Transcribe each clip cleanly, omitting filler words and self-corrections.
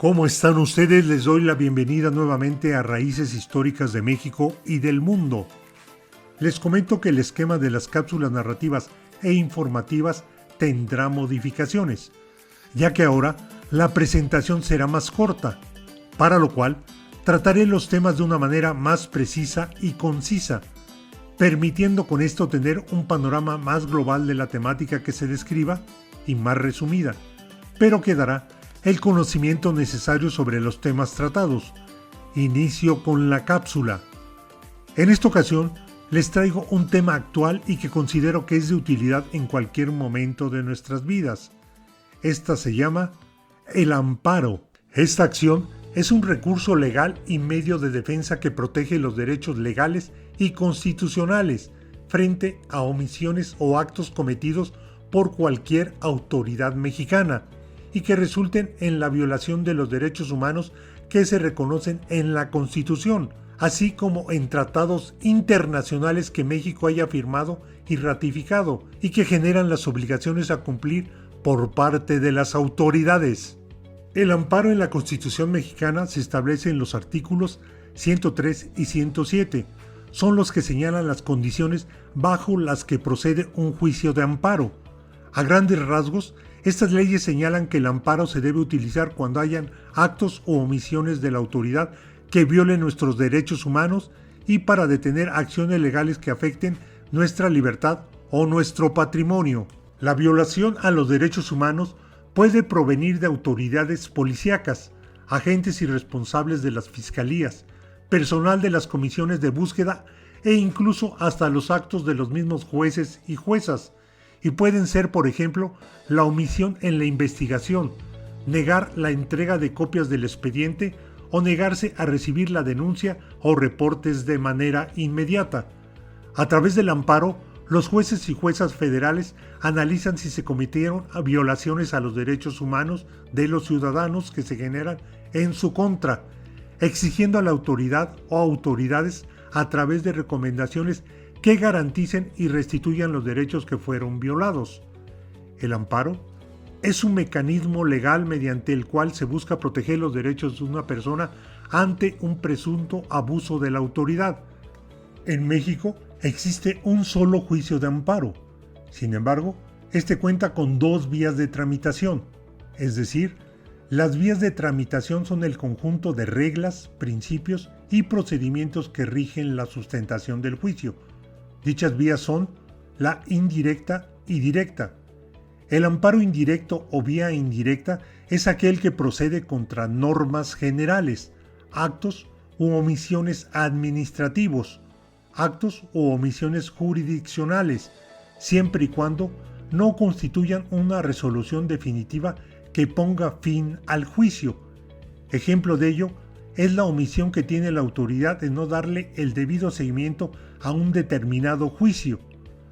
¿Cómo están ustedes? Les doy la bienvenida nuevamente a Raíces Históricas de México y del Mundo. Les comento que el esquema de las cápsulas narrativas e informativas tendrá modificaciones, ya que ahora la presentación será más corta, para lo cual trataré los temas de una manera más precisa y concisa, permitiendo con esto tener un panorama más global de la temática que se describa y más resumida, pero quedará el conocimiento necesario sobre los temas tratados. Inicio con la cápsula. En esta ocasión les traigo un tema actual y que considero que es de utilidad en cualquier momento de nuestras vidas. Esta se llama el amparo. Esta acción es un recurso legal y medio de defensa que protege los derechos legales y constitucionales frente a omisiones o actos cometidos por cualquier autoridad mexicana y que resulten en la violación de los derechos humanos que se reconocen en la Constitución, así como en tratados internacionales que México haya firmado y ratificado y que generan las obligaciones a cumplir por parte de las autoridades. El amparo en la Constitución mexicana se establece en los artículos 103 y 107. Son los que señalan las condiciones bajo las que procede un juicio de amparo. A grandes rasgos, estas leyes señalan que el amparo se debe utilizar cuando hayan actos o omisiones de la autoridad que violen nuestros derechos humanos y para detener acciones legales que afecten nuestra libertad o nuestro patrimonio. La violación a los derechos humanos puede provenir de autoridades policíacas, agentes y responsables de las fiscalías, personal de las comisiones de búsqueda e incluso hasta los actos de los mismos jueces y juezas. Y pueden ser, por ejemplo, la omisión en la investigación, negar la entrega de copias del expediente o negarse a recibir la denuncia o reportes de manera inmediata. A través del amparo, los jueces y juezas federales analizan si se cometieron violaciones a los derechos humanos de los ciudadanos que se generan en su contra, exigiendo a la autoridad o autoridades a través de recomendaciones que garanticen y restituyan los derechos que fueron violados. El amparo es un mecanismo legal mediante el cual se busca proteger los derechos de una persona ante un presunto abuso de la autoridad. En México existe un solo juicio de amparo. Sin embargo, este cuenta con dos vías de tramitación, es decir, las vías de tramitación son el conjunto de reglas, principios y procedimientos que rigen la sustentación del juicio. Dichas vías son la indirecta y directa. El amparo indirecto o vía indirecta es aquel que procede contra normas generales, actos u omisiones administrativos, actos u omisiones jurisdiccionales, siempre y cuando no constituyan una resolución definitiva que ponga fin al juicio. Ejemplo de ello es la omisión que tiene la autoridad de no darle el debido seguimiento a un determinado juicio,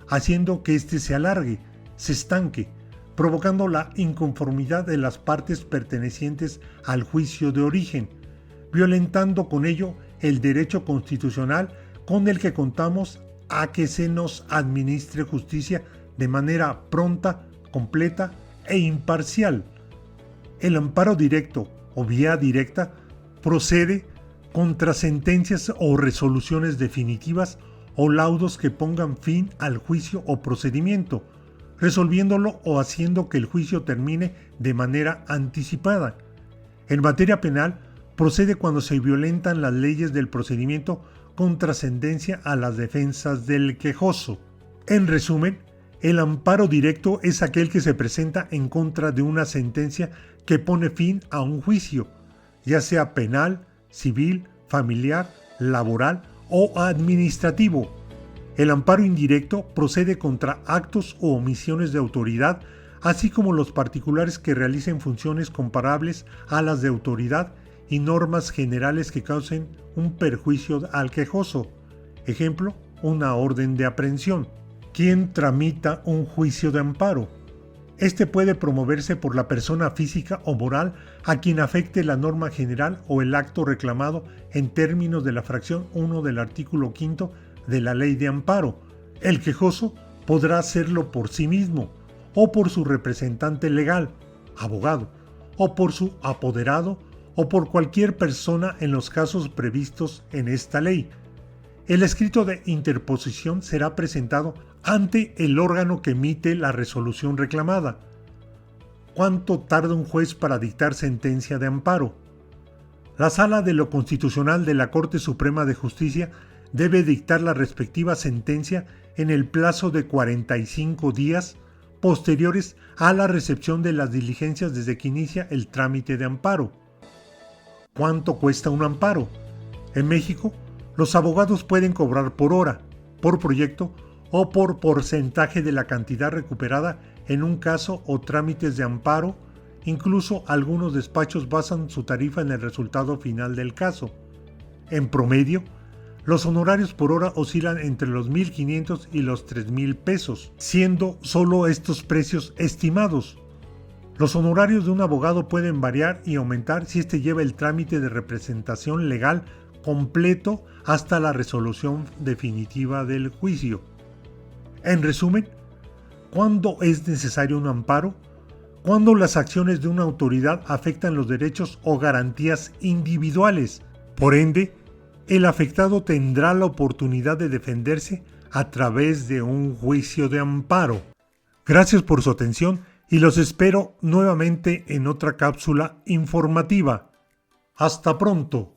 haciendo que éste se alargue, se estanque, provocando la inconformidad de las partes pertenecientes al juicio de origen, violentando con ello el derecho constitucional con el que contamos a que se nos administre justicia de manera pronta, completa e imparcial. El amparo directo o vía directa procede contra sentencias o resoluciones definitivas o laudos que pongan fin al juicio o procedimiento, resolviéndolo o haciendo que el juicio termine de manera anticipada. En materia penal, procede cuando se violentan las leyes del procedimiento con trascendencia a las defensas del quejoso. En resumen, el amparo directo es aquel que se presenta en contra de una sentencia que pone fin a un juicio, ya sea penal, civil, familiar, laboral o administrativo. El amparo indirecto procede contra actos o omisiones de autoridad, así como los particulares que realicen funciones comparables a las de autoridad y normas generales que causen un perjuicio al quejoso. Ejemplo, una orden de aprehensión. ¿Quién tramita un juicio de amparo? Este puede promoverse por la persona física o moral a quien afecte la norma general o el acto reclamado en términos de la fracción 1 del artículo 5 de la Ley de Amparo. El quejoso podrá hacerlo por sí mismo, o por su representante legal, abogado, o por su apoderado o por cualquier persona en los casos previstos en esta ley. El escrito de interposición será presentado ante el órgano que emite la resolución reclamada. ¿Cuánto tarda un juez para dictar sentencia de amparo? La Sala de lo Constitucional de la Corte Suprema de Justicia debe dictar la respectiva sentencia en el plazo de 45 días posteriores a la recepción de las diligencias desde que inicia el trámite de amparo. ¿Cuánto cuesta un amparo? En México, los abogados pueden cobrar por hora, por proyecto o por porcentaje de la cantidad recuperada en un caso o trámites de amparo. Incluso algunos despachos basan su tarifa en el resultado final del caso. En promedio, los honorarios por hora oscilan entre los 1,500 y los 3,000 pesos, siendo solo estos precios estimados. Los honorarios de un abogado pueden variar y aumentar si éste lleva el trámite de representación legal completo hasta la resolución definitiva del juicio. En resumen, ¿cuándo es necesario un amparo? Cuando las acciones de una autoridad afectan los derechos o garantías individuales. Por ende, el afectado tendrá la oportunidad de defenderse a través de un juicio de amparo. Gracias por su atención y los espero nuevamente en otra cápsula informativa. ¡Hasta pronto!